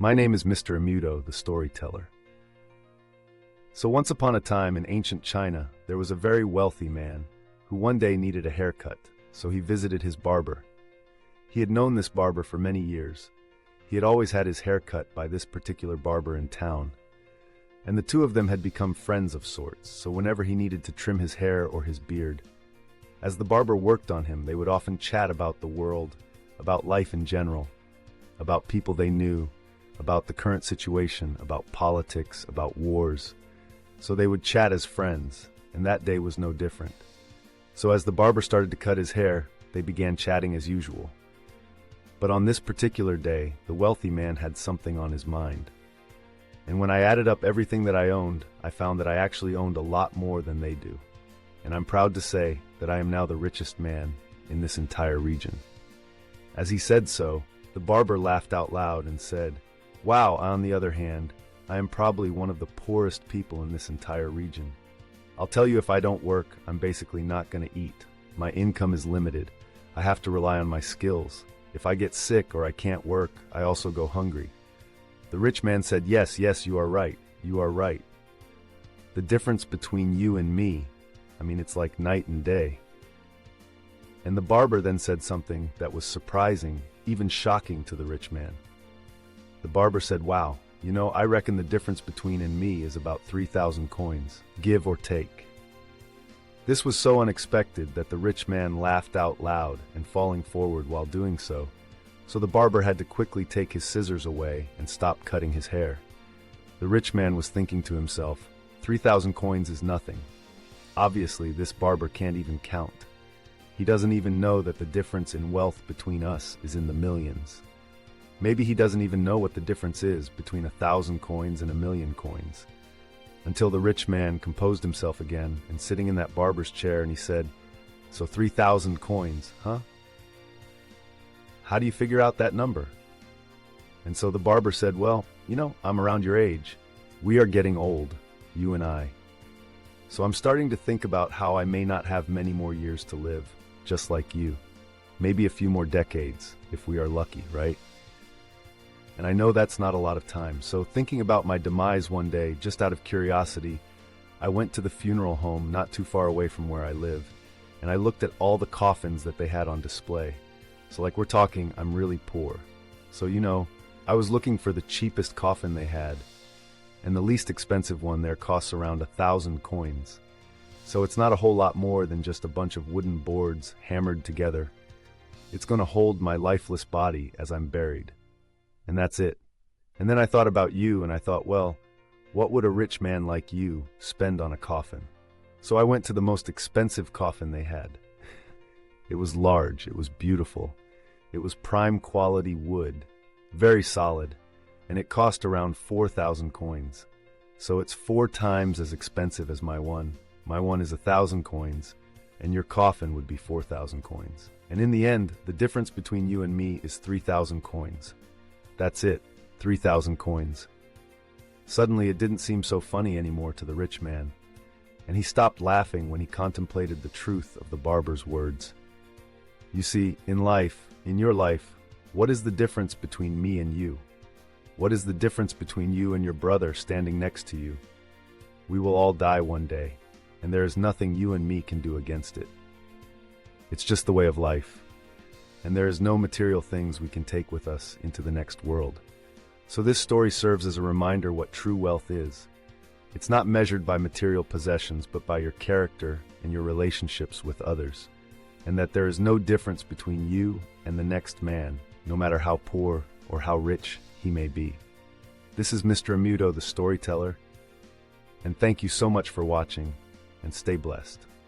My name is Mr. Amudo, the storyteller. So once upon a time in ancient China, there was a very wealthy man who one day needed a haircut, so he visited his barber. He had known this barber for many years. He had always had his hair cut by this particular barber in town. And the two of them had become friends of sorts, so whenever he needed to trim his hair or his beard, as the barber worked on him, they would often chat about the world, about life in general, about people they knew, about the current situation, about politics, about wars. So they would chat as friends, and that day was no different. So as the barber started to cut his hair, they began chatting as usual. But on this particular day, the wealthy man had something on his mind. And when I added up everything that I owned, I found that I actually owned a lot more than they do. And I'm proud to say that I am now the richest man in this entire region. As he said so, the barber laughed out loud and said, "Wow, on the other hand, I am probably one of the poorest people in this entire region. I'll tell you, if I don't work, I'm basically not going to eat. My income is limited. I have to rely on my skills. If I get sick or I can't work, I also go hungry." The rich man said, Yes, you are right. You are right. The difference between you and me, it's like night and day." And the barber then said something that was surprising, even shocking to the rich man. The barber said, "Wow, I reckon the difference between and me is about 3,000 coins, give or take." This was so unexpected that the rich man laughed out loud and falling forward while doing so the barber had to quickly take his scissors away and stop cutting his hair. The rich man was thinking to himself, 3,000 coins is nothing. Obviously, this barber can't even count. He doesn't even know that the difference in wealth between us is in the millions. Maybe he doesn't even know what the difference is between 1,000 coins and 1,000,000 coins. Until the rich man composed himself again and sitting in that barber's chair, and he said, "So 3,000 coins, huh? How do you figure out that number?" And so the barber said, "Well, I'm around your age. We are getting old, you and I. So I'm starting to think about how I may not have many more years to live, just like you. Maybe a few more decades, if we are lucky, right? And I know that's not a lot of time, so thinking about my demise one day, just out of curiosity, I went to the funeral home not too far away from where I live, and I looked at all the coffins that they had on display. So like we're talking, I'm really poor. So I was looking for the cheapest coffin they had, and the least expensive one there costs around 1,000 coins. So it's not a whole lot more than just a bunch of wooden boards hammered together. It's going to hold my lifeless body as I'm buried. And that's it. And then I thought about you, and I thought, well, what would a rich man like you spend on a coffin? So I went to the most expensive coffin they had. It was large, it was beautiful, it was prime quality wood, very solid, and it cost around 4,000 coins. So it's 4 times as expensive as my one. My one is 1,000 coins, and your coffin would be 4,000 coins. And in the end, the difference between you and me is 3,000 coins. That's it, 3,000 coins. Suddenly it didn't seem so funny anymore to the rich man, and he stopped laughing when he contemplated the truth of the barber's words. You see, in life, in your life, what is the difference between me and you? What is the difference between you and your brother standing next to you? We will all die one day, and there is nothing you and me can do against it. It's just the way of life, and there is no material things we can take with us into the next world. So this story serves as a reminder what true wealth is. It's not measured by material possessions, but by your character and your relationships with others, and that there is no difference between you and the next man, no matter how poor or how rich he may be. This is Mr. Amudo, the storyteller, and thank you so much for watching, and stay blessed.